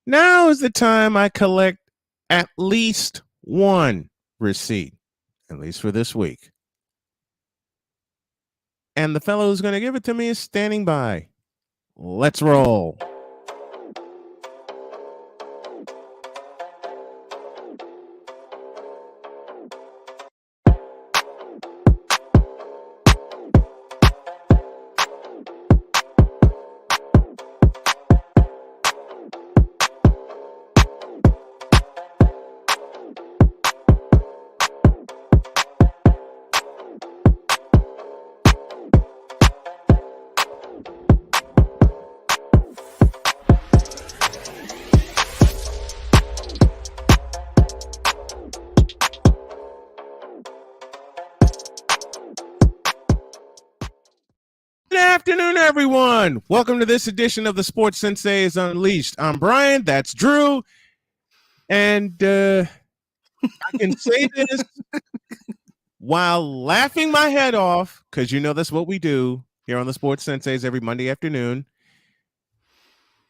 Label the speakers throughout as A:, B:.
A: Now is the time I collect at least one receipt, at least for this week. And the fellow who's going to give it to me is standing by. Let's roll. Good afternoon, everyone. Welcome to this edition of the Sports Senseis Unleashed. I'm Brian. That's Drew. And I can say this while laughing my head off, because you know that's what we do here on the Sports Senseis every Monday afternoon.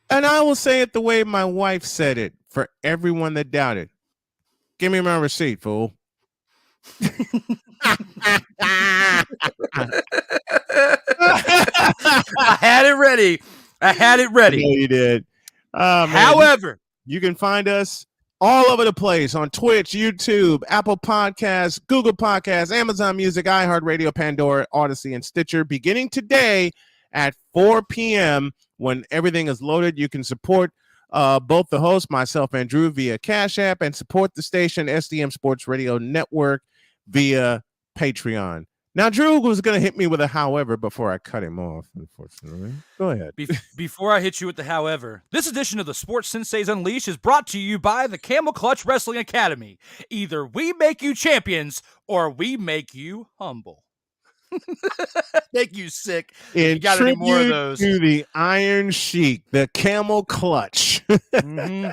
A: And I will say it the way my wife said it for everyone that doubted. Give me my receipt, fool.
B: I had it ready.
A: I know you did.
B: However,
A: you can find us all over the place on Twitch, YouTube, Apple Podcasts, Google Podcasts, Amazon Music, iHeartRadio, Pandora, Odyssey, and Stitcher. Beginning today at 4 p.m. when everything is loaded, you can support both the host, myself and Drew, via Cash App, and support the station SDM Sports Radio Network via Patreon. Now, Drew was going to hit me with a however before I cut him off, unfortunately. Go ahead.
B: Before I hit you with the however, this edition of the Sports Senseis Unleashed is brought to you by the Camel Clutch Wrestling Academy. Either we make you champions or we make you humble. Make you sick.
A: In
B: you got any more of those?
A: To the Iron Sheik, the Camel Clutch.
B: Mm-hmm.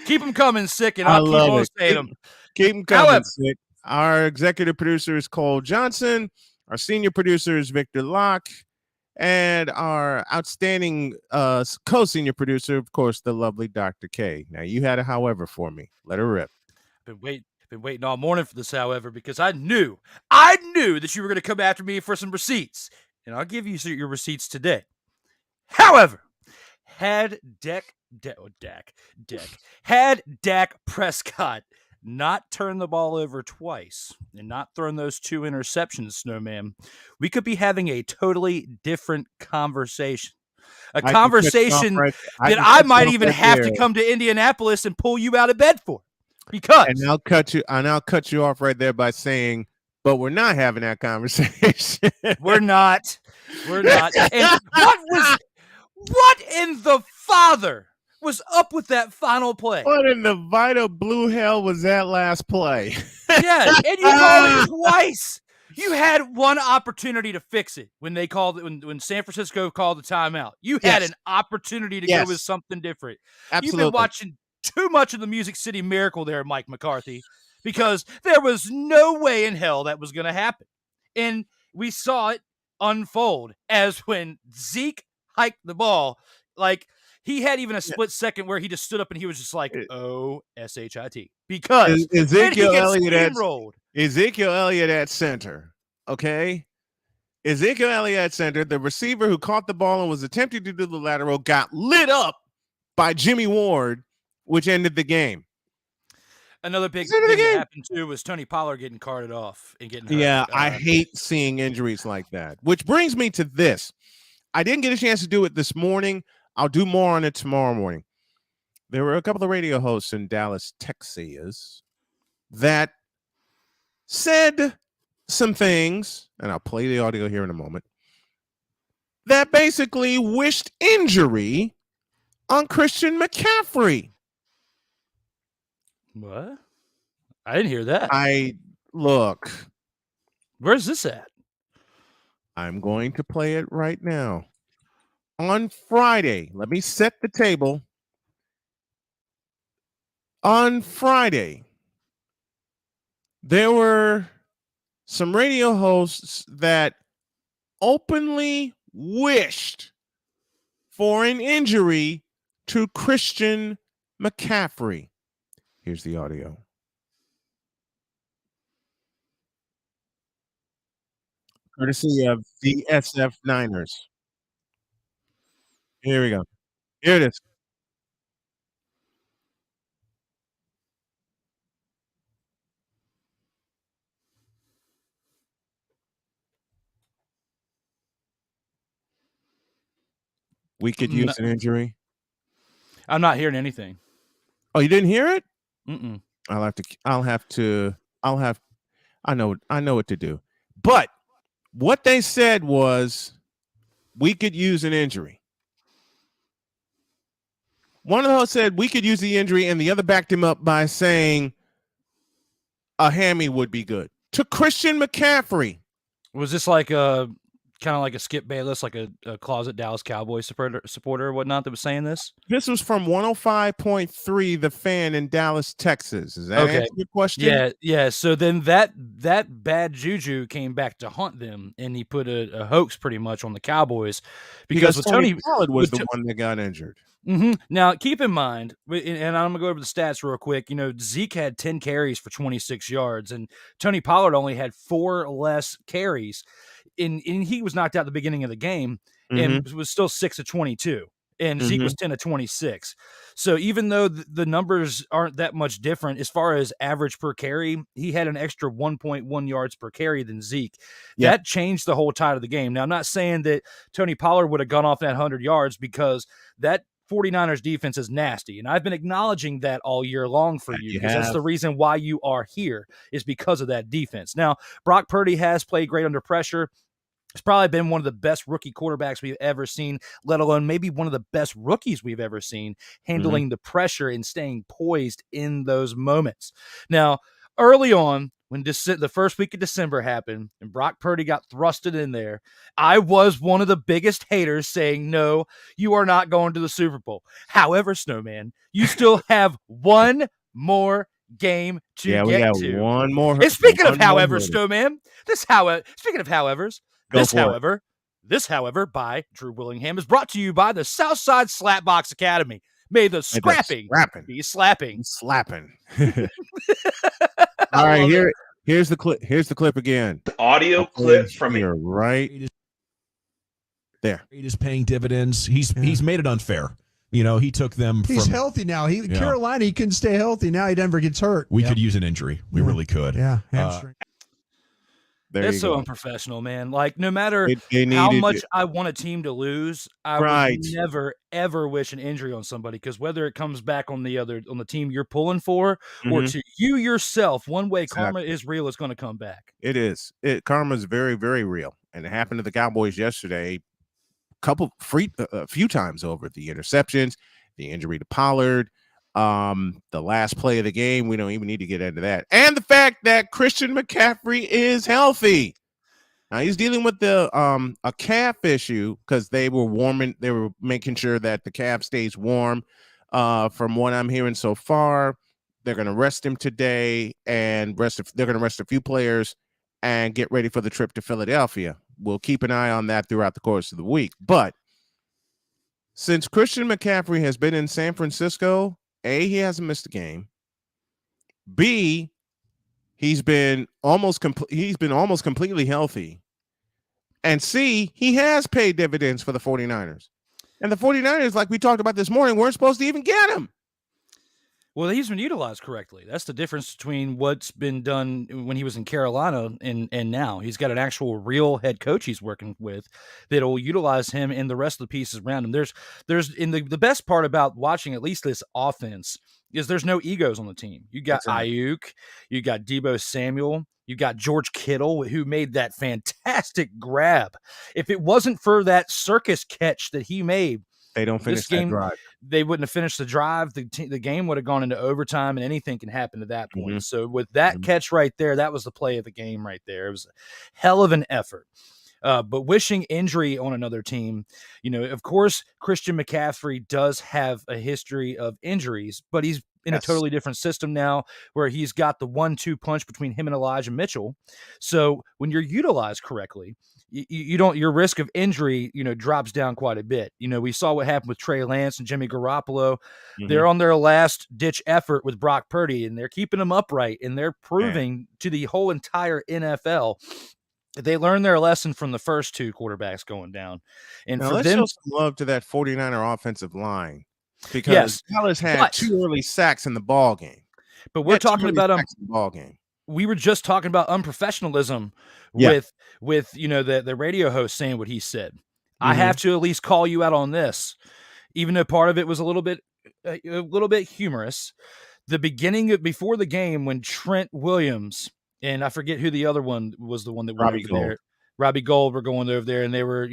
B: Keep them coming, sick, and I'll keep on saying them.
A: Keep them coming, sick. Our executive producer is Cole Johnson. Our senior producer is Victor Locke. And our outstanding co-senior producer, of course, the lovely Dr. K. Now, you had a however for me. Let her rip.
B: Been waiting all morning for this, however, because I knew that you were going to come after me for some receipts. And I'll give you your receipts today. However, had Dak Prescott not turn the ball over twice and not thrown those 2 interceptions, Snowman, we could be having a totally different conversation. A conversation that I might even have to come to Indianapolis and pull you out of bed for. Because
A: and I'll cut you off right there by saying, but we're not having that conversation.
B: We're not. And what in the father was up with that final play?
A: What in the vital blue hell was that last play?
B: Yeah, and you called it twice. You had one opportunity to fix it when they called it when San Francisco called the timeout. You had an opportunity to go with something different.
A: Absolutely.
B: You've been watching too much of the Music City Miracle there, Mike McCarthy, because there was no way in hell that was going to happen. And we saw it unfold as when Zeke hiked the ball, like he had even a split second where he just stood up and he was just like, O-S-H-I-T. Because
A: Ezekiel Elliott at center, okay? Ezekiel Elliott at center, the receiver who caught the ball and was attempting to do the lateral got lit up by Jimmy Ward, which ended the game.
B: Another big thing that happened, too, was Tony Pollard getting carted off and getting hurt.
A: Yeah, I hate seeing injuries like that, which brings me to this. I didn't get a chance to do it this morning. I'll do more on it tomorrow morning. There were a couple of radio hosts in Dallas, Texas, that said some things, and I'll play the audio here in a moment, that basically wished injury on Christian McCaffrey.
B: What? I didn't hear that.
A: Look.
B: Where's this at?
A: I'm going to play it right now. On Friday, let me set the table. On Friday, there were some radio hosts that openly wished for an injury to Christian McCaffrey. Here's the audio. Courtesy of the SF Niners. Here we go. Here it is. We could use an injury.
B: I'm not hearing anything.
A: Oh, you didn't hear it?
B: Mm-mm.
A: I know what to do. But what they said was we could use an injury. One of those said we could use the injury, and the other backed him up by saying a hammy would be good. To Christian McCaffrey.
B: Was this like a kind of like a Skip Bayless, like a closet Dallas Cowboys supporter or whatnot that was saying this?
A: This was from 105.3 The Fan in Dallas, Texas. Does that answer your question?
B: Yeah. So then that bad juju came back to haunt them, and he put a hoax pretty much on the Cowboys
A: because Tony Pollard was the one that got injured.
B: Mm-hmm. Now, keep in mind, and I'm going to go over the stats real quick. Zeke had 10 carries for 26 yards, and Tony Pollard only had 4 less carries. And he was knocked out at the beginning of the game and was still 6 of 22. And Zeke was 10 of 26. So even though the numbers aren't that much different as far as average per carry, he had an extra 1.1 yards per carry than Zeke. Yep. That changed the whole tide of the game. Now, I'm not saying that Tony Pollard would have gone off that 100 yards because that 49ers defense is nasty. And I've been acknowledging that all year long for you because that's the reason why you are here is because of that defense. Now, Brock Purdy has played great under pressure. He's probably been one of the best rookie quarterbacks we've ever seen, let alone maybe one of the best rookies we've ever seen, handling the pressure and staying poised in those moments. Now, early on, when the first week of December happened and Brock Purdy got thrusted in there, I was one of the biggest haters saying, no, you are not going to the Super Bowl. However, Snowman, you still have one more game to get to.
A: One more.
B: And speaking of however, Snowman, speaking of howevers, this, however, by Drew Willingham is brought to you by the Southside Slapbox Academy. May the scrapping be slapping.
A: Slapping. All right, here's the clip. Here's the clip again.
C: The audio clip from
A: here, right there.
D: It is paying dividends. He's made it unfair. He took them.
E: He's healthy now. Carolina, he couldn't stay healthy. Now he Denver gets hurt.
D: We could use an injury. We really could.
E: Yeah, hamstring.
B: It's so unprofessional, man. Like, no matter how much I want a team to lose, I would never, ever wish an injury on somebody because whether it comes back on the team you're pulling for or to you yourself, one way karma is real, it's going to come back.
A: It is. Karma is very, very real. And it happened to the Cowboys yesterday a few times over. The interceptions, the injury to Pollard, the last play of the game. We don't even need to get into that. And the fact that Christian McCaffrey is healthy. Now he's dealing with a calf issue because they were making sure that the calf stays warm. From what I'm hearing so far, they're going to rest him today and they're going to rest a few players and get ready for the trip to Philadelphia. We'll keep an eye on that throughout the course of the week. But since Christian McCaffrey has been in San Francisco, A, he hasn't missed a game. B, he's been almost completely healthy. And C, he has paid dividends for the 49ers. And the 49ers, like we talked about this morning, weren't supposed to even get him.
B: Well, he's been utilized correctly. That's the difference between what's been done when he was in Carolina and now. He's got an actual real head coach he's working with that will utilize him and the rest of the pieces around him. There's in the best part about watching at least this offense is there's no egos on the team. You got Ayuk, you got Deebo Samuel, you got George Kittle, who made that fantastic grab. If it wasn't for that circus catch that he made,
A: they don't finish that drive.
B: They wouldn't have finished the drive. The game would have gone into overtime, and anything can happen at that point. So with that catch right there, that was the play of the game right there. It was a hell of an effort. But wishing injury on another team, of course, Christian McCaffrey does have a history of injuries, but he's in a totally different system now where he's got the 1-2 punch between him and Elijah Mitchell. So when you're utilized correctly, you don't, your risk of injury, drops down quite a bit. We saw what happened with Trey Lance and Jimmy Garoppolo. Mm-hmm. They're on their last ditch effort with Brock Purdy, and they're keeping him upright, and they're proving to the whole entire NFL they learned their lesson from the first two quarterbacks going down. And
A: now,
B: for
A: let's
B: them,
A: show some love to that 49er offensive line, because Dallas had 2 early sacks in the ball game.
B: But we're talking about
A: ball game.
B: We were just talking about unprofessionalism with the radio host saying what he said. Mm-hmm. I have to at least call you out on this, even though part of it was a little bit humorous. The beginning before the game, when Trent Williams and I forget who the other one was, the one that went over there, Robbie Gould, were going over there, and they were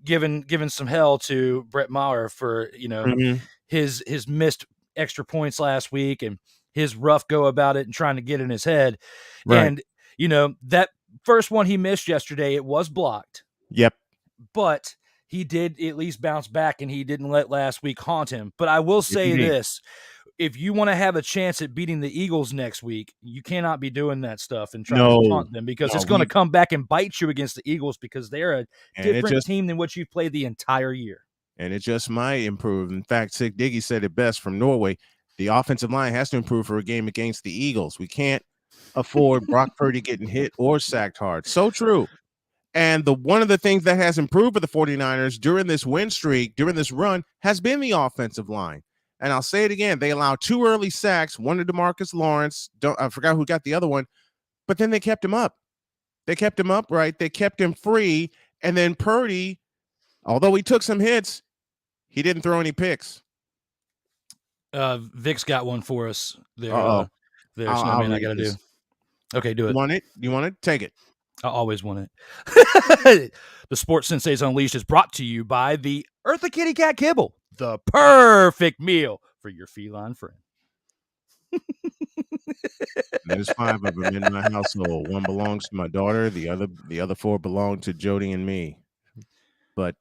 B: giving some hell to Brett Maher for his missed extra points last week and his rough go about it and trying to get in his head. Right. And that first one he missed yesterday, it was blocked.
A: Yep.
B: But he did at least bounce back, and he didn't let last week haunt him. But I will say this. If you want to have a chance at beating the Eagles next week, you cannot be doing that stuff and trying to taunt them, because it's going to come back and bite you against the Eagles, because they're a different team than what you've played the entire year.
A: And it just might improve. In fact, Sig Diggy said it best from Norway. The offensive line has to improve for a game against the Eagles. We can't afford Brock Purdy getting hit or sacked hard. So true. And one of the things that has improved for the 49ers during this win streak, during this run, has been the offensive line. And I'll say it again, they allowed 2 early sacks, one to DeMarcus Lawrence. I forgot who got the other one, but then they kept him up. They kept him upright. They kept him free. And then Purdy, although he took some hits, he didn't throw any picks.
B: Vic's got one for us there. Snowman, I got to do. Okay, do it.
A: You want it? Take it.
B: I always want it. The Sports Senseis Unleashed is brought to you by the Eartha Kitty Cat Kibble, the perfect meal for your feline friend.
A: There's 5 of them in my household. 1 belongs to my daughter. The other 4 belong to Jody and me. But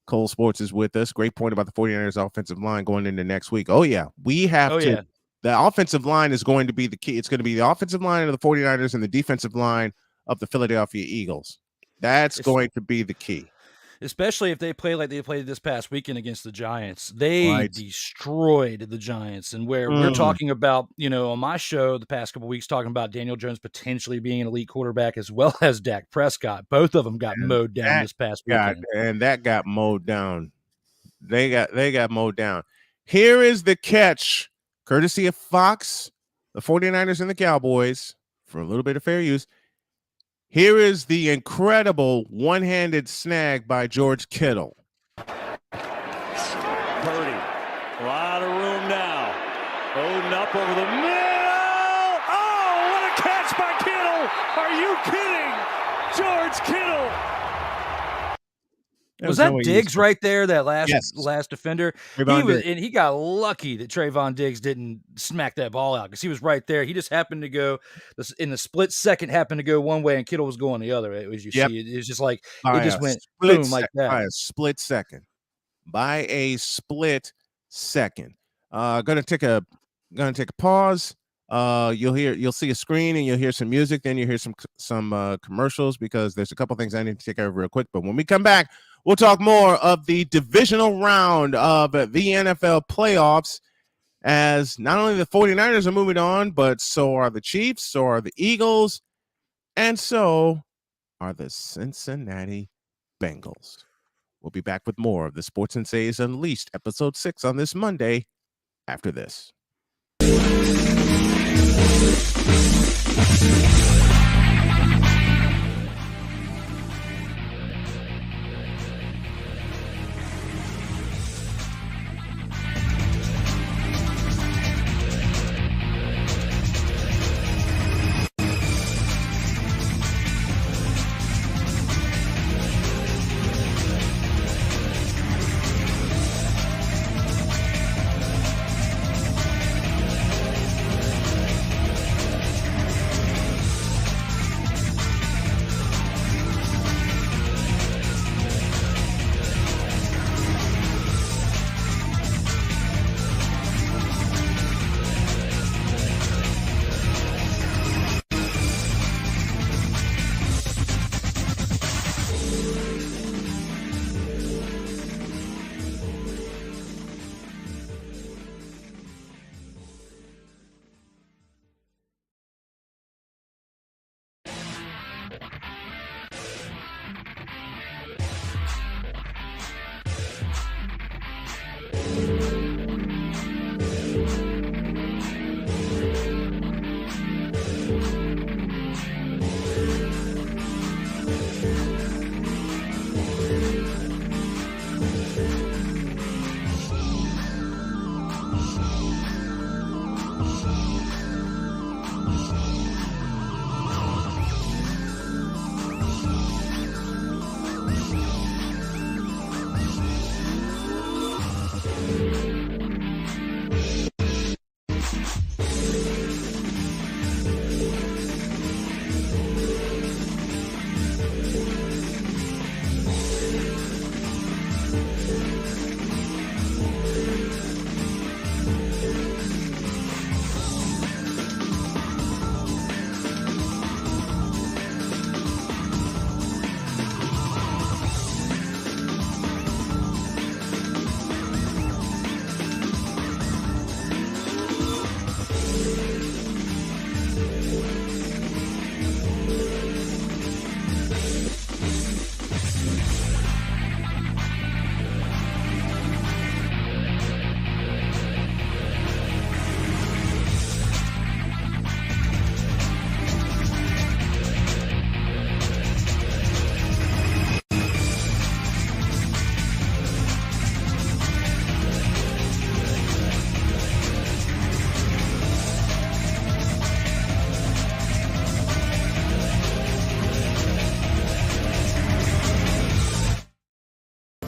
A: Cole Sports is with us. Great point about the 49ers offensive line going into next week. Oh, yeah. We have to. Yeah. The offensive line is going to be the key. It's going to be the offensive line of the 49ers and the defensive line of the Philadelphia Eagles. That's going to be the key.
B: Especially if they play like they played this past weekend against the Giants. They destroyed the Giants. And where we're talking about, on my show the past couple of weeks, talking about Daniel Jones potentially being an elite quarterback as well as Dak Prescott. Both of them got mowed down this past weekend.
A: And that got mowed down. They got mowed down. Here is the catch, courtesy of Fox, the 49ers and the Cowboys, for a little bit of fair use. Here is the incredible one-handed snag by George Kittle.
C: Purdy, a lot of room now. Odin up over the middle. Oh, what a catch by Kittle. Are you kidding? George Kittle.
B: Was that Diggs right there, that last defender? He got lucky that Trayvon Diggs didn't smack that ball out, because he was right there. He just happened to go in the split second, happened to go one way, and Kittle was going the other. As you see, it was just like it just went boom like that.
A: By a split second. Gonna take a pause. You'll see a screen and you'll hear some music. Then you hear some commercials, because there's a couple things I need to take care of real quick. But when we come back, we'll talk more of the divisional round of the NFL playoffs, as not only the 49ers are moving on, but so are the Chiefs, so are the Eagles, and so are the Cincinnati Bengals. We'll be back with more of the Sports Senseis Unleashed, Episode 6 on this Monday after this.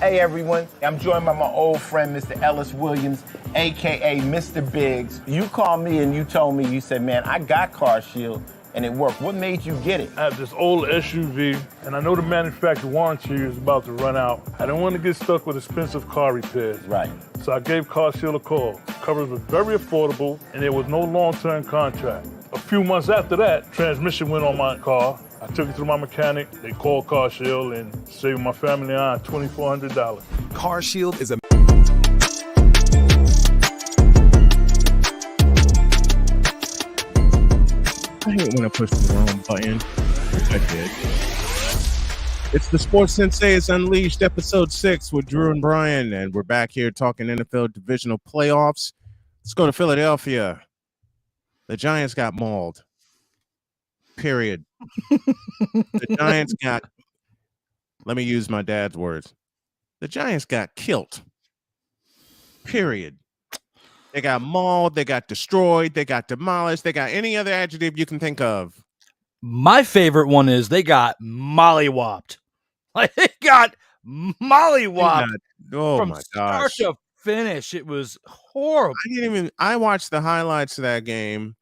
F: Hey everyone, I'm joined by my old friend, Mr. Ellis Williams, AKA Mr. Biggs. You called me and you told me, you said, man, I got Car Shield and it worked. What made you get it?
G: I have this old SUV and I know the manufacturer warranty is about to run out. I don't want to get stuck with expensive car repairs.
F: Right.
G: So I gave Car Shield a call. Coverage was very affordable and there was no long-term contract. A few months after that, transmission went on my car. I took it to my mechanic, they called Car Shield and saved my family on $2,400.
H: Car Shield is a...
A: I hate when I push the wrong button, which I did. It's the Sports Senseis Unleashed, episode 6 with Drew and Brian, and we're back here talking NFL divisional playoffs. Let's go to Philadelphia. The Giants got mauled. Period. The Giants got, let me use my dad's words. The Giants got killed. Period. They got mauled, they got destroyed, they got demolished, they got any other adjective you can think of.
B: My favorite one is they got mollywopped. Like they got mollywopped
A: Oh
B: from
A: my
B: start
A: gosh.
B: to finish. It was horrible.
A: I watched the highlights of that game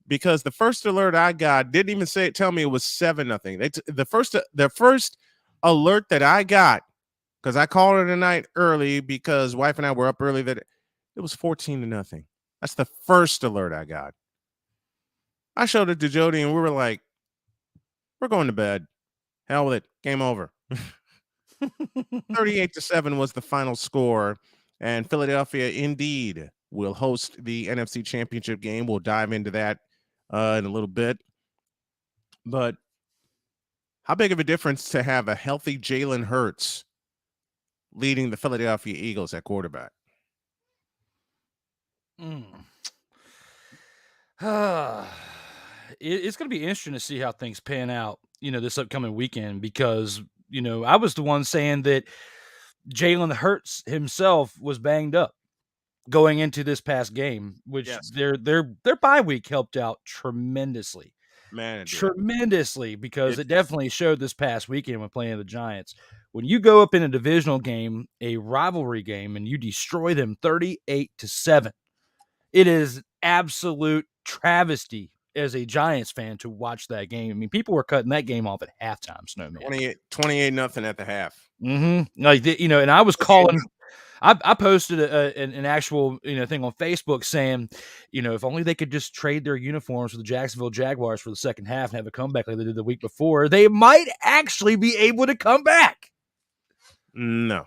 A: because the first alert I got didn't even tell me it was 7-0. The first alert that I got, because I called it a night early because wife and I were up early, that it was 14-0. That's the first alert I got. I showed it to Jody and we were like, we're going to bed. Hell with it. Game over. 38-7 was the final score. And Philadelphia indeed will host the NFC Championship game. We'll dive into that in a little bit. But how big of a difference to have a healthy Jalen Hurts leading the Philadelphia Eagles at quarterback?
B: It's going to be interesting to see how things pan out, this upcoming weekend, because, I was the one saying that Jalen Hurts himself was banged up going into this past game, which
A: Yes.
B: their bye week helped out tremendously.
A: Man, it did.
B: Tremendously, because it definitely showed this past weekend when playing the Giants. When you go up in a divisional game, a rivalry game, and you destroy them 38-7, it is absolute travesty as a Giants fan to watch that game. I mean, people were cutting that game off at halftime, Snowman.
A: 28-0 at the half.
B: Like, and I was calling. I posted an actual thing on Facebook saying, if only they could just trade their uniforms for the Jacksonville Jaguars for the second half and have a comeback like they did the week before, they might actually be able to come back.
A: No,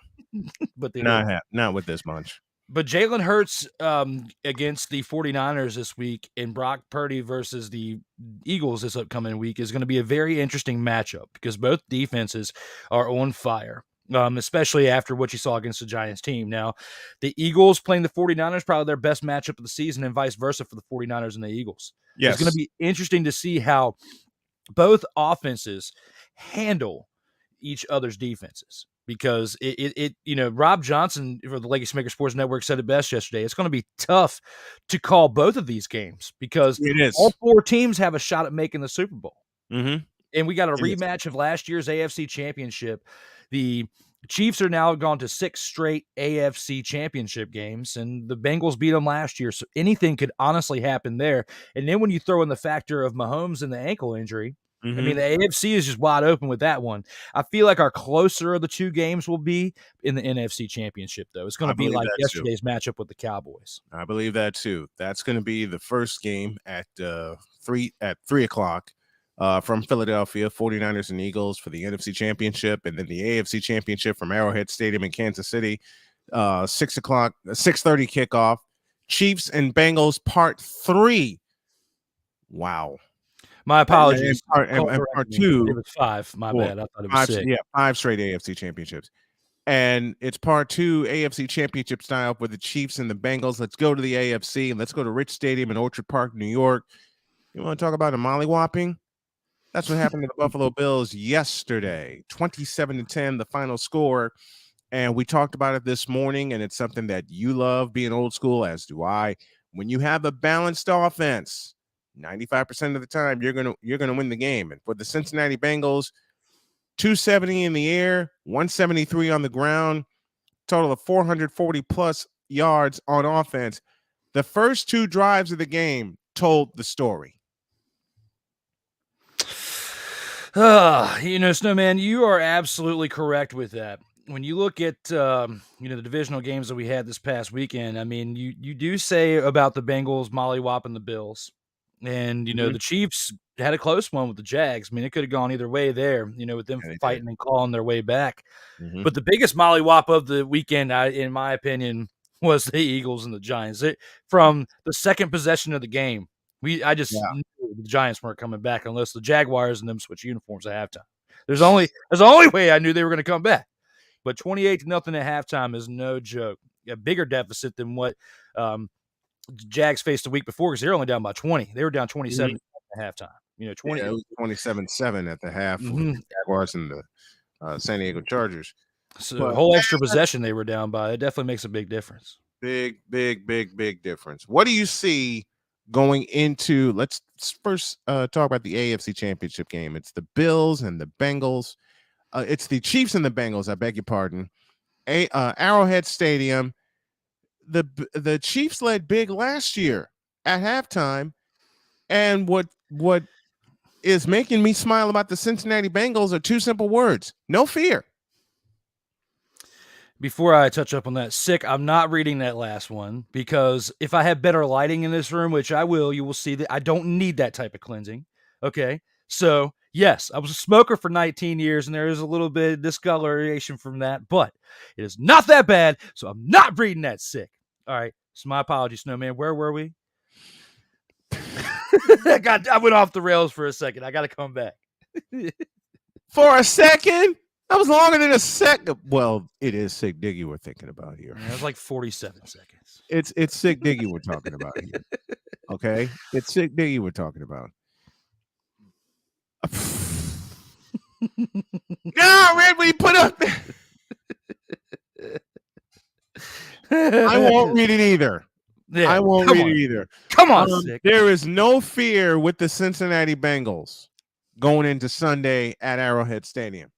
B: but they
A: not with this bunch.
B: But Jalen Hurts against the 49ers this week and Brock Purdy versus the Eagles this upcoming week is going to be a very interesting matchup because both defenses are on fire, especially after what you saw against the Giants team. Now, the Eagles playing the 49ers, probably their best matchup of the season, and vice versa for the 49ers and the Eagles.
A: Yes.
B: It's going to be interesting to see how both offenses handle each other's defenses. Because Rob Johnson for the Legacy Maker Sports Network said it best yesterday. It's going to be tough to call both of these games because all four teams have a shot at making the Super Bowl.
A: Mm-hmm.
B: And we got a rematch of last year's AFC Championship. The Chiefs are now gone to 6 straight AFC Championship games, and the Bengals beat them last year. So anything could honestly happen there. And then when you throw in the factor of Mahomes and the ankle injury, I mean, the AFC is just wide open with that one. I feel like our closer of the two games will be in the NFC Championship, though. It's going to be like yesterday's matchup with the Cowboys.
A: I believe that, too. That's going to be the first game at 3 o'clock from Philadelphia, 49ers and Eagles for the NFC Championship, and then the AFC Championship from Arrowhead Stadium in Kansas City, 6 o'clock, 6:30 kickoff. Chiefs and Bengals Part 3. Wow.
B: My apologies.
A: And part 2.
B: It was 5. My bad. I thought it was 6.
A: Yeah, 5 straight AFC championships. And it's part 2 AFC championship style for the Chiefs and the Bengals. Let's go to the AFC and let's go to Rich Stadium in Orchard Park, New York. You want to talk about a mollywhopping? That's what happened to the Buffalo Bills yesterday. 27-10, the final score. And we talked about it this morning, and it's something that you love being old school, as do I. When you have a balanced offense, 95% of the time, you're gonna win the game. And for the Cincinnati Bengals, 270 in the air, 173 on the ground. total of 440 plus yards on offense. The first 2 drives of the game told the story.
B: Snowman, you are absolutely correct with that. When you look at the divisional games that we had this past weekend, I mean, you do say about the Bengals mollywhopping the Bills, and the Chiefs had a close one with the Jags. I mean, it could have gone either way there. With them fighting and clawing their way back. But the biggest mollywhop of the weekend, in my opinion, was the Eagles and the Giants. From the second possession of the game, I just knew the Giants weren't coming back unless the Jaguars and them switch uniforms at halftime. There's the only way I knew they were going to come back. But 28-0 at halftime is no joke. A bigger deficit than what Jags faced the week before because they were only down by 20. They were down 27 at halftime. 20.
A: It was 27-7 at the half for the Jaguars and the San Diego Chargers.
B: So a whole extra possession they were down by. It definitely makes a big difference.
A: Big difference. What do you see going into? Let's first talk about the AFC Championship game. It's the Bills and the Bengals. It's the Chiefs and the Bengals. I beg your pardon. Arrowhead Stadium. The Chiefs led big last year at halftime, and what is making me smile about the Cincinnati Bengals are 2 simple words: no fear.
B: Before I touch up on that, Sick, I'm not reading that last one because if I have better lighting in this room, which I will, you will see that I don't need that type of cleansing. Okay. So, yes, I was a smoker for 19 years and there is a little bit of discoloration from that, but it is not that bad. So, I'm not reading that, Sick. All right. So, my apologies, Snowman. Where were we? I went off the rails for a second. I got to come back.
A: For a second? That was longer than a second. Well, it is Sick Diggy we're thinking about here.
B: Yeah, it was like 47 seconds.
A: It's Sick Diggy we're talking about here. Okay? It's Sick Diggy we're talking about. No, Red, we put up I won't read it either.
B: Yeah,
A: I won't read it either.
B: Come on, Sick.
A: There is no fear with the Cincinnati Bengals going into Sunday at Arrowhead Stadium.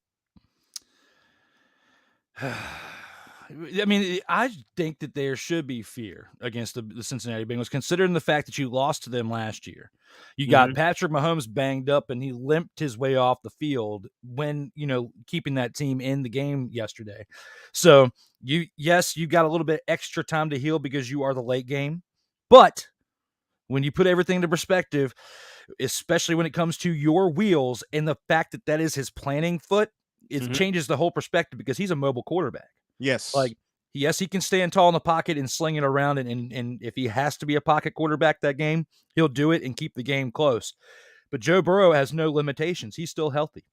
B: I mean, I think that there should be fear against the Cincinnati Bengals, considering the fact that you lost to them last year. You got Patrick Mahomes banged up, and he limped his way off the field when, keeping that team in the game yesterday. So, you got a little bit extra time to heal because you are the late game. But when you put everything into perspective, especially when it comes to your wheels and the fact that that is his planning foot, it changes the whole perspective because he's a mobile quarterback.
A: Yes.
B: Yes, he can stand tall in the pocket and sling it around. And if he has to be a pocket quarterback that game, he'll do it and keep the game close. But Joe Burrow has no limitations. He's still healthy.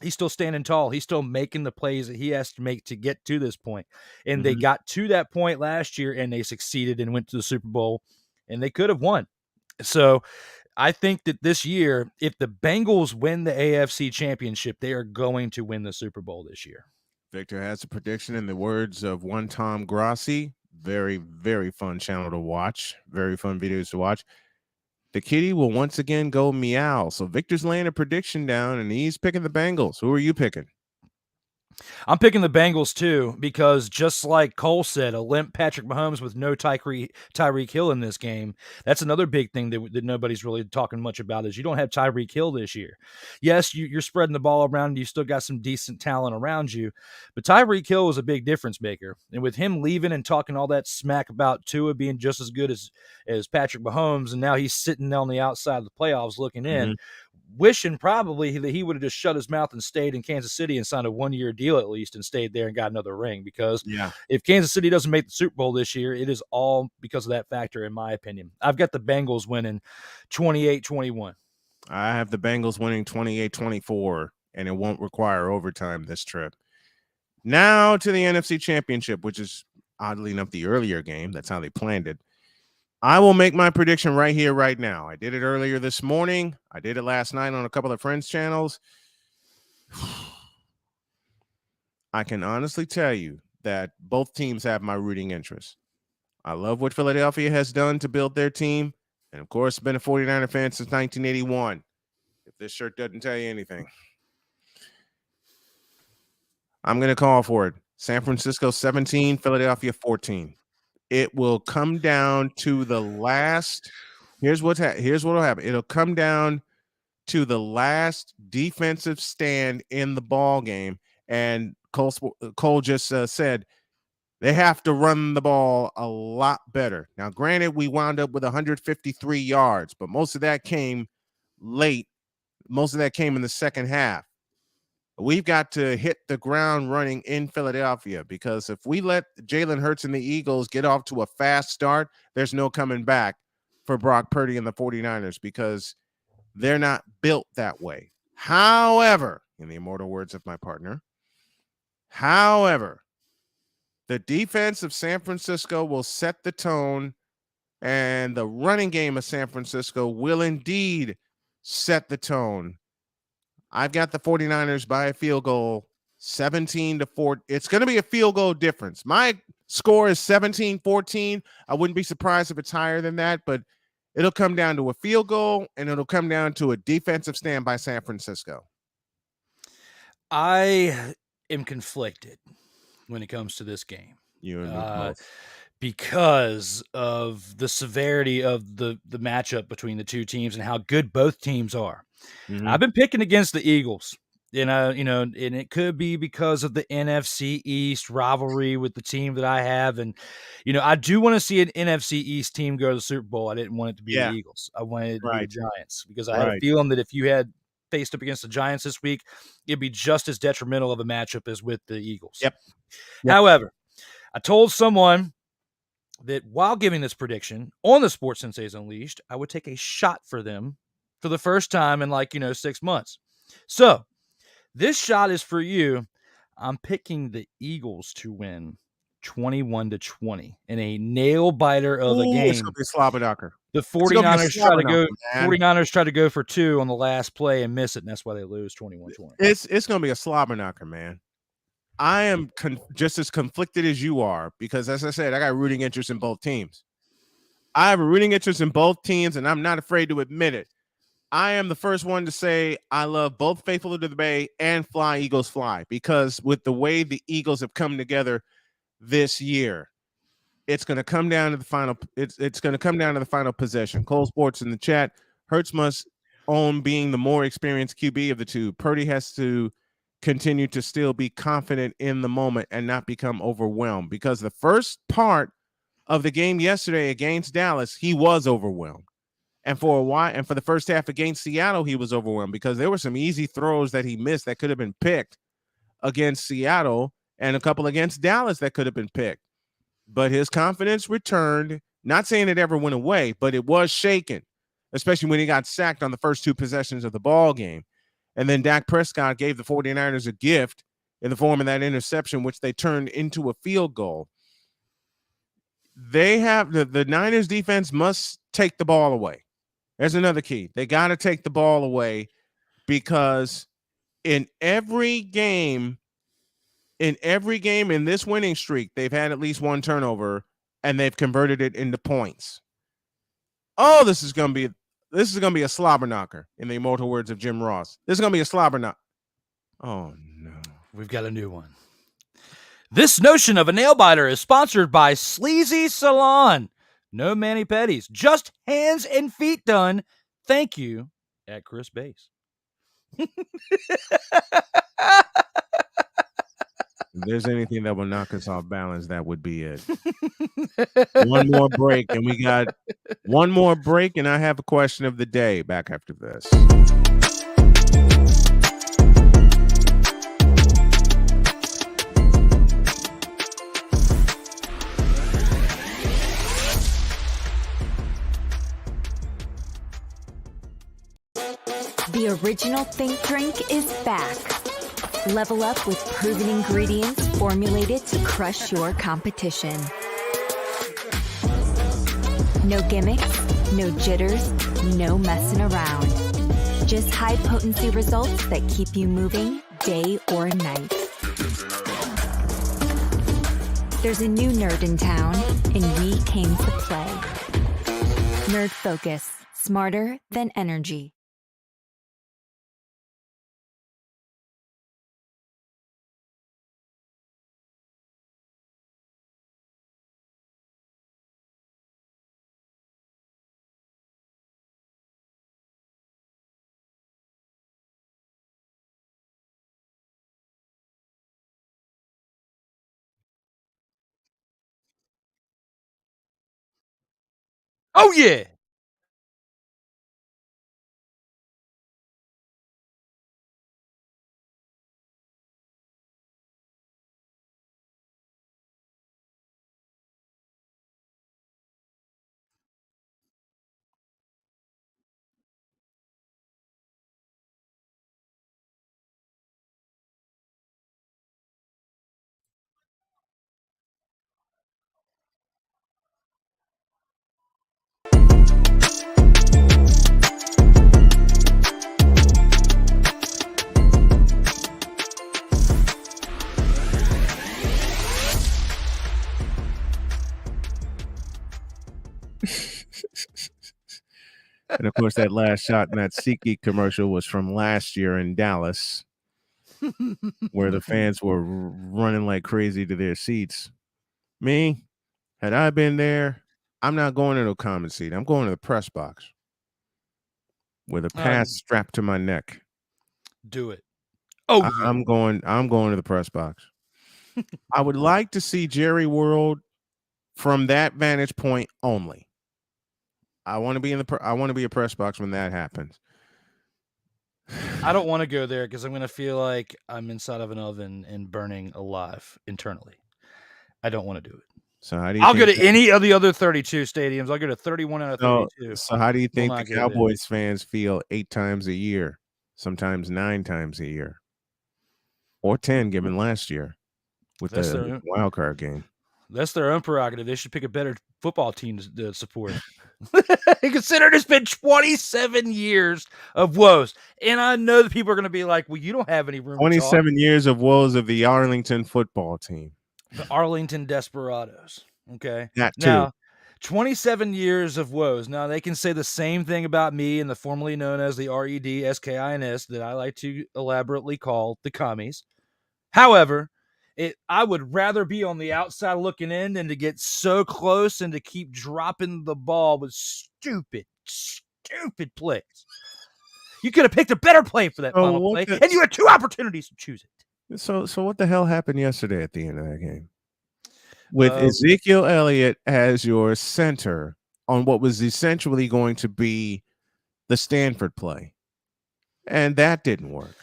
B: He's still standing tall. He's still making the plays that he has to make to get to this point. And they got to that point last year and they succeeded and went to the Super Bowl and they could have won. So I think that this year, if the Bengals win the AFC Championship, they are going to win the Super Bowl this year.
A: Victor has a prediction in the words of one Tom Grossi. Very, very fun channel to watch. Very fun videos to watch. The kitty will once again go meow. So Victor's laying a prediction down, and he's picking the Bengals. Who are you picking?
B: I'm picking the Bengals too because just like Cole said, a limp Patrick Mahomes with no Tyreek Hill in this game. That's another big thing that nobody's really talking much about is you don't have Tyreek Hill this year. Yes, you're spreading the ball around and you still got some decent talent around you, but Tyreek Hill was a big difference maker. And with him leaving and talking all that smack about Tua being just as good as Patrick Mahomes, and now he's sitting on the outside of the playoffs looking in, wishing probably that he would have just shut his mouth and stayed in Kansas City and signed a 1-year deal at least and stayed there and got another ring. Because if Kansas City doesn't make the Super Bowl this year, it is all because of that factor, in my opinion. I've got the Bengals winning 28-21.
A: I have the Bengals winning 28-24, and it won't require overtime this trip. Now to the NFC Championship, which is oddly enough the earlier game. That's how they planned it. I will make my prediction right here, right now. I did it earlier this morning. I did it last night on a couple of friends' channels. I can honestly tell you that both teams have my rooting interest. I love what Philadelphia has done to build their team. And, of course, been a 49er fan since 1981. If this shirt doesn't tell you anything. I'm going to call for it. San Francisco 17, Philadelphia 14. It will come down to the last. Here's what'll happen. It'll come down to the last defensive stand in the ball game, and Cole just said they have to run the ball a lot better. Now, granted, we wound up with 153 yards, but most of that came late. Most of that came in the second half. We've got to hit the ground running in Philadelphia, because if we let Jalen Hurts and the Eagles get off to a fast start, there's no coming back for Brock Purdy and the 49ers, because they're not built that way. However, in the immortal words of my partner, the defense of San Francisco will set the tone, and the running game of San Francisco will indeed set the tone. I've got the 49ers by a field goal, 17-4. It's going to be a field goal difference. My score is 17-14. I wouldn't be surprised if it's higher than that, but it'll come down to a field goal, and it'll come down to a defensive stand by San Francisco.
B: I am conflicted when it comes to this game.
A: You and me both.
B: Because of the severity of the matchup between the two teams and how good both teams are.
A: Mhm.
B: I've been picking against the Eagles, and it could be because of the NFC East rivalry with the team that I have. And, I do want to see an NFC East team go to the Super Bowl. I didn't want it to be the Eagles. I wanted it to be the Giants, because I had a feeling that if you had faced up against the Giants this week, it'd be just as detrimental of a matchup as with the Eagles.
A: Yep.
B: However, I told someone that while giving this prediction on the Sports Senseis Unleashed, I would take a shot for them for the first time in 6 months. So this shot is for you. I'm picking the Eagles to win 21-20 in a nail biter of a game.
A: It's going to be a slobber knocker.
B: The 49ers try to go for 2 on the last play and miss it, and that's why they lose 21-20.
A: It's going to be a slobber knocker, man. I am just as conflicted as you are, because, as I said, I got rooting interest in both teams. I have a rooting interest in both teams, and I'm not afraid to admit it. I am the first one to say I love both Faithful to the Bay and Fly Eagles Fly, because with the way the Eagles have come together this year, it's going to come down to the final. It's going to come down to the final possession. Cole Sports in the chat. Hurts must own being the more experienced QB of the two. Purdy has to continue to still be confident in the moment and not become overwhelmed, because the first part of the game yesterday against Dallas, he was overwhelmed. And for a while, and for the first half against Seattle, he was overwhelmed, because there were some easy throws that he missed that could have been picked against Seattle, and a couple against Dallas that could have been picked. But his confidence returned. Not saying it ever went away, but it was shaken, especially when he got sacked on the first 2 possessions of the ball game. And then Dak Prescott gave the 49ers a gift in the form of that interception, which they turned into a field goal. They have the Niners defense must take the ball away. There's another key. They got to take the ball away, because in every game in this winning streak, they've had at least 1 turnover, and they've converted it into points. Oh, this is going to be a slobber knocker, in the immortal words of Jim Ross. This is going to be a slobber knocker. Oh, no.
B: We've got a new one. This notion of a nail biter is sponsored by Sleazy Salon. No mani-pedis, just hands and feet done. Thank you, at Chris Bass.
A: If there's anything that will knock us off balance, that would be it. One more break, and we got one more break, and I have a question of the day back after this.
H: The original Think Drink is back. Level up with proven ingredients formulated to crush your competition. No gimmicks, no jitters, no messing around. Just high-potency results that keep you moving day or night. There's a new nerd in town, and we came to play. Nerd Focus, smarter than energy.
B: Oh, yeah.
A: And of course, that last shot in that SeatGeek commercial was from last year in Dallas, where the fans were running like crazy to their seats. Me, had I been there, I'm not going to no common seat. I'm going to the press box with a pass strapped to my neck.
B: Do it. Oh, yeah.
A: I'm going to the press box. I would like to see Jerry World from that vantage point only. I want to be I want to be a press box when that happens.
B: I don't want to go there because I'm going to feel like I'm inside of an oven and burning alive internally. I don't want to do it.
A: So how do you
B: I'll go
A: think
B: to any of the other 32 stadiums. I'll go to 31 out of
A: so,
B: 32.
A: so how do you
B: Will
A: think
B: not
A: the
B: go there.
A: Cowboys fans feel 8 times a year, sometimes 9 times a year, or 10 given last year with
B: That's
A: the
B: their
A: wild card game?
B: That's their own prerogative. They should pick a better football team to support. Consider it's been 27 years of woes. And I know that people are going to be like, well, you don't have any room to talk.
A: 27 years of woes of the Arlington football team.
B: The Arlington Desperados. Okay.
A: That too.
B: Now, 27 years of woes. Now, they can say the same thing about me and the formerly known as the REDSKINS that I like to elaborately call the commies. However, I would rather be on the outside looking in than to get so close and to keep dropping the ball with stupid plays. You could have picked a better play for that final play, and you had 2 opportunities to choose it.
A: So what the hell happened yesterday at the end of that game? With Ezekiel Elliott as your center on what was essentially going to be the Stanford play. And that didn't work.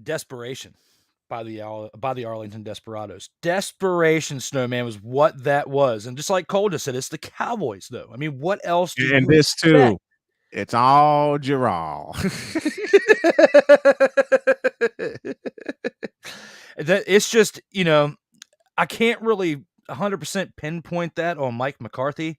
B: Desperation by the Arlington Desperados. Desperation, Snowman, was what that was. And just like Cole just said, it's the Cowboys, though. I mean, what else do
A: And
B: you
A: this
B: expect?
A: too. It's all Giral.
B: It's just, I can't really 100% pinpoint that on Mike McCarthy.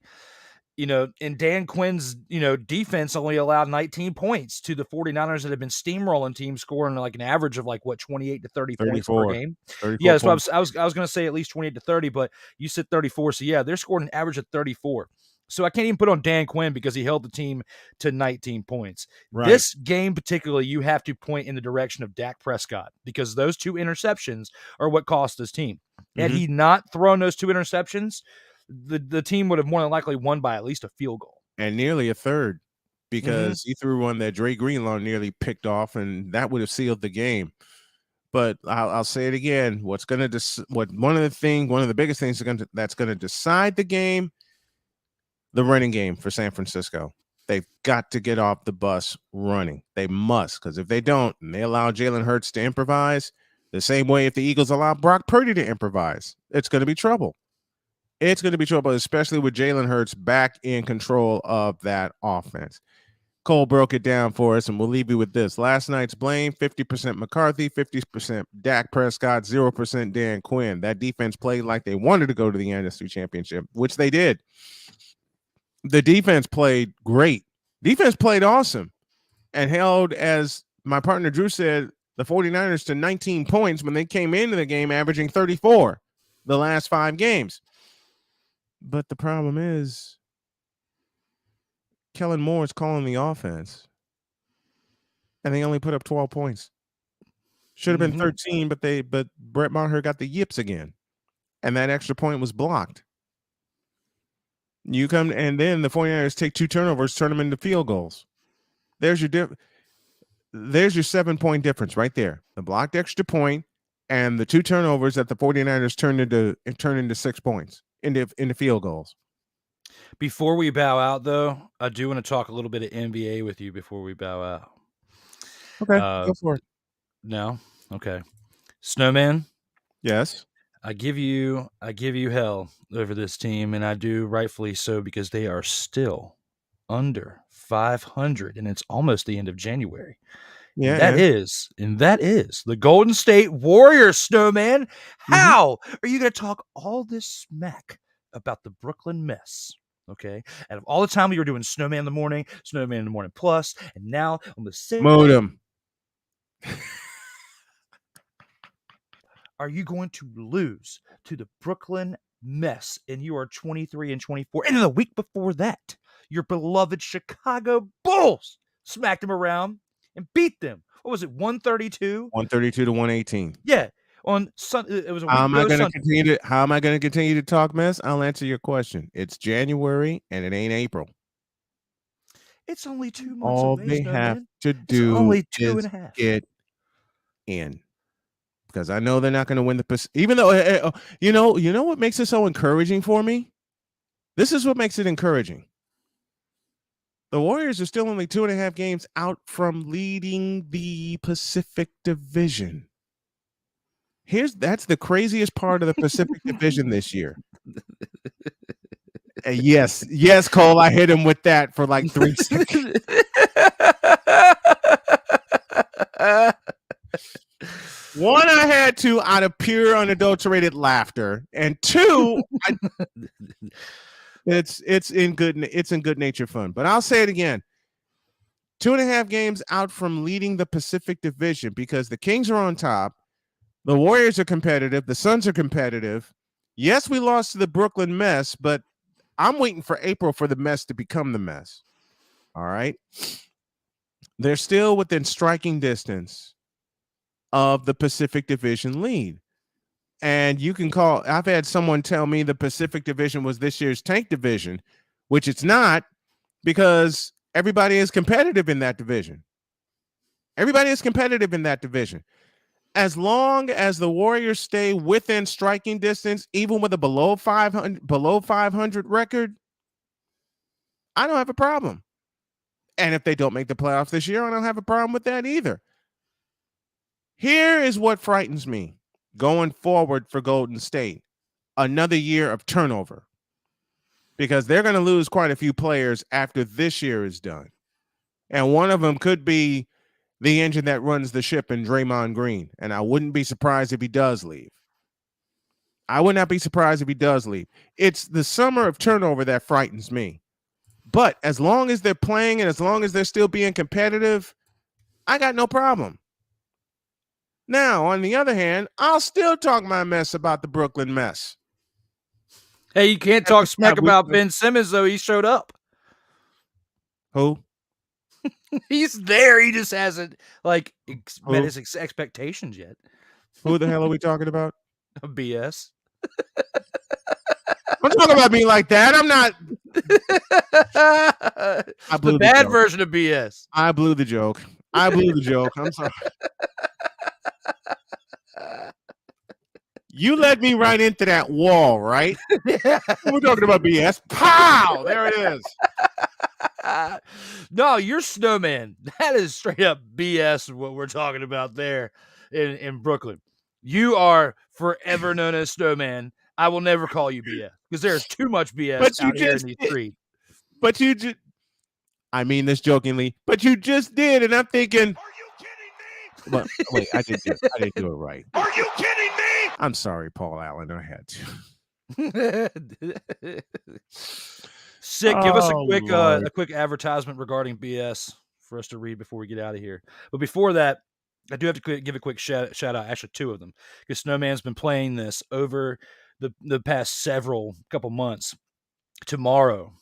B: And Dan Quinn's, defense only allowed 19 points to the 49ers that have been steamrolling teams, scoring like an average of 28 to 30 points per game. Yeah, so I was going to say at least 28 to 30, but you said 34. So yeah, they're scoring an average of 34. So I can't even put on Dan Quinn because he held the team to 19 points. Right. This game particularly, you have to point in the direction of Dak Prescott because those 2 interceptions are what cost his team. Mm-hmm. Had he not thrown those 2 interceptions, the team would have more than likely won by at least a field goal.
A: And nearly a third because he threw one that Dre Greenlaw nearly picked off, and that would have sealed the game. But I'll say it again. One of the biggest things that's going to decide the game, the running game for San Francisco. They've got to get off the bus running. They must, because if they don't, and they allow Jalen Hurts to improvise the same way if the Eagles allow Brock Purdy to improvise, it's going to be trouble. It's going to be trouble, especially with Jalen Hurts back in control of that offense. Cole broke it down for us, and we'll leave you with this. Last night's blame, 50% McCarthy, 50% Dak Prescott, 0% Dan Quinn. That defense played like they wanted to go to the NFC Championship, which they did. The defense played great. Defense played awesome and held, as my partner Drew said, the 49ers to 19 points when they came into the game averaging 34 the last 5 games. But the problem is Kellen Moore is calling the offense, and they only put up 12 points. Should have been 13, but Brett Maher got the yips again, and that extra point was blocked. And then the 49ers take 2 turnovers, turn them into field goals. There's your 7-point difference right there. The blocked extra point and the 2 turnovers that the 49ers turned into 6 points into field goals.
B: Before we bow out, though, I do want to talk a little bit of NBA with you before we bow out.
A: Okay, go for it.
B: No? Okay. Snowman,
A: Yes.
B: I give you hell over this team, and I do rightfully so because they are still under 500, and it's almost the end of January.
A: Yeah.
B: And that is the Golden State Warriors, Snowman. How are you going to talk all this smack about the Brooklyn mess? Okay. Out of all the time we were doing Snowman in the Morning, Snowman in the Morning Plus, and now on the same.
A: Modem.
B: Are you going to lose to the Brooklyn mess? And you are 23 and 24. And then the week before that, your beloved Chicago Bulls smacked them around and beat them. What was it, 132?
A: 132 to 118.
B: Yeah. On Sunday, it was a week
A: How am I
B: ago
A: going to
B: Sunday.
A: continue to talk mess? I'll answer your question. It's January and it ain't April.
B: It's only 2 months
A: All
B: away,
A: they have
B: Snowman.
A: to
B: It's
A: do
B: only two
A: is
B: and a half.
A: get in. Because I know they're not going to win even though you know what makes it so encouraging for me? This is what makes it encouraging. The Warriors are still only 2.5 games out from leading the Pacific Division. That's the craziest part of the Pacific Division this year. Yes, Cole, I hit him with that for like 3 seconds. One, I had to out of pure unadulterated laughter, and two, it's in good nature fun. But I'll say it again: 2.5 games out from leading the Pacific Division because the Kings are on top, the Warriors are competitive, the Suns are competitive. Yes, we lost to the Brooklyn mess, but I'm waiting for April for the mess to become the mess. All right, they're still within striking distance of the Pacific Division lead. And I've had someone tell me the Pacific Division was this year's tank division, which it's not, because everybody is competitive in that division. Everybody is competitive in that division. As long as the Warriors stay within striking distance, even with a below 500 record, I don't have a problem. And if they don't make the playoffs this year, I don't have a problem with that either. Here is what frightens me going forward for Golden State. Another year of turnover, because they're going to lose quite a few players after this year is done. And one of them could be the engine that runs the ship in Draymond Green. And I wouldn't be surprised if he does leave. I would not be surprised if he does leave. It's the summer of turnover that frightens me. But as long as they're playing and as long as they're still being competitive, I got no problem. Now, on the other hand, I'll still talk my mess about the Brooklyn mess.
B: Hey, you can't talk smack about Ben Simmons, though. He showed up.
A: Who?
B: He's there. He just hasn't met his expectations yet.
A: Who the hell are we talking about?
B: BS.
A: Don't talk about me like that. I'm not.
B: The bad version of BS.
A: I blew the joke. I'm sorry. You led me right into that wall, right? We're talking about BS. Pow! There it is.
B: No, you're Snowman. That is straight up BS what we're talking about there in Brooklyn. You are forever known as Snowman. I will never call you BS because there's too much BS out here in these streets.
A: But you just, I mean this jokingly, but you just did, and I'm thinking, are you kidding me? But wait, I didn't do it right.
C: Are you kidding me?
A: I'm sorry, Paul Allen. I had to.
B: Sick. Give us a quick advertisement regarding BS for us to read before we get out of here. But before that, I do have to give a quick shout out, actually 2 of them, because Snowman's been playing this over the past couple months. Tomorrow,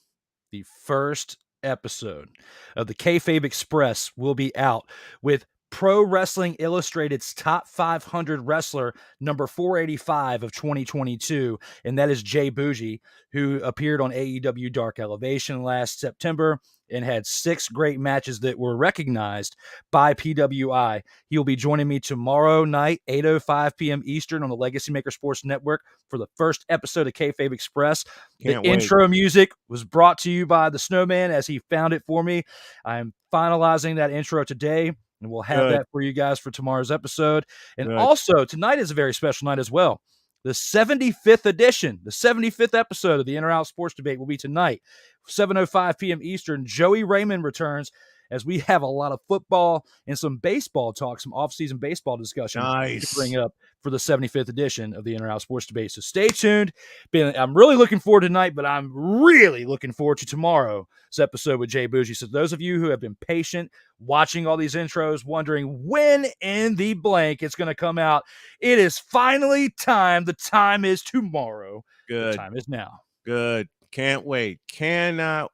B: the first episode of the Kayfabe Express will be out with Pro Wrestling Illustrated's top 500 wrestler, number 485 of 2022, and that is Jay Bougie, who appeared on AEW Dark Elevation last September and had 6 great matches that were recognized by PWI. He will be joining me tomorrow night, 8:05 p.m. Eastern on the Legacy Maker Sports Network for the first episode of Kayfabe Express.
A: Can't
B: the
A: wait.
B: Intro music was brought to you by the Snowman as he found it for me. I'm finalizing that intro today, and we'll have that for you guys for tomorrow's episode. And also, tonight is a very special night as well. The 75th edition, the 75th episode of the In or Out Sports Debate will be tonight, 7:05 p.m. Eastern. Joey Raymond returns as we have a lot of football and some baseball talk, some off-season baseball discussion to bring up for the 75th edition of the In or Out Sports Debate. So stay tuned. I'm really looking forward to tonight, but I'm really looking forward to tomorrow's episode with Jay Bougie. So those of you who have been patient watching all these intros, wondering when in the blank it's going to come out, it is finally time. The time is tomorrow.
A: Good.
B: The time is now.
A: Good. Can't wait. Cannot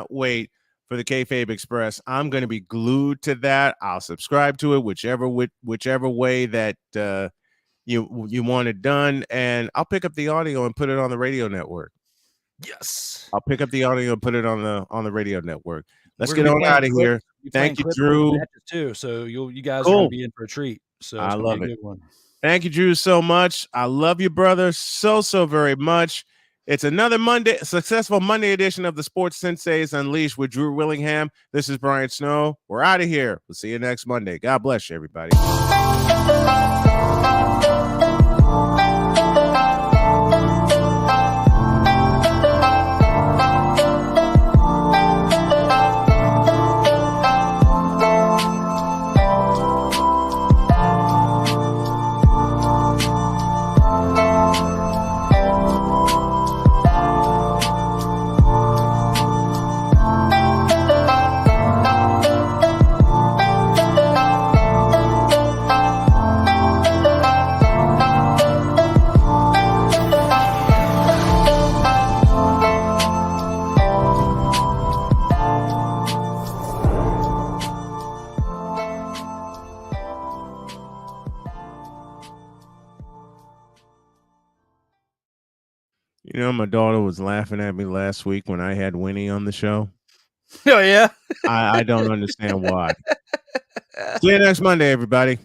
A: wait for the Kayfabe Express. I'm going to be glued to that. I'll subscribe to it whichever way that you want it done, and I'll pick up the audio and put it on the radio network.
B: Yes.
A: I'll pick up the audio and put it on the radio network. Let's get on out of here. Thank you, Drew.
B: Too, so you guys are going to be in for a treat. So
A: I love it.
B: Good one.
A: Thank you, Drew, so much. I love you, brother, so very much. It's another successful Monday edition of the Sports Senseis Unleashed with Drew Willingham. This is Brian Snow. We're out of here. We'll see you next Monday. God bless you, everybody. You know, my daughter was laughing at me last week when I had Winnie on the show.
B: Oh, yeah?
A: I don't understand why. See you next Monday, everybody.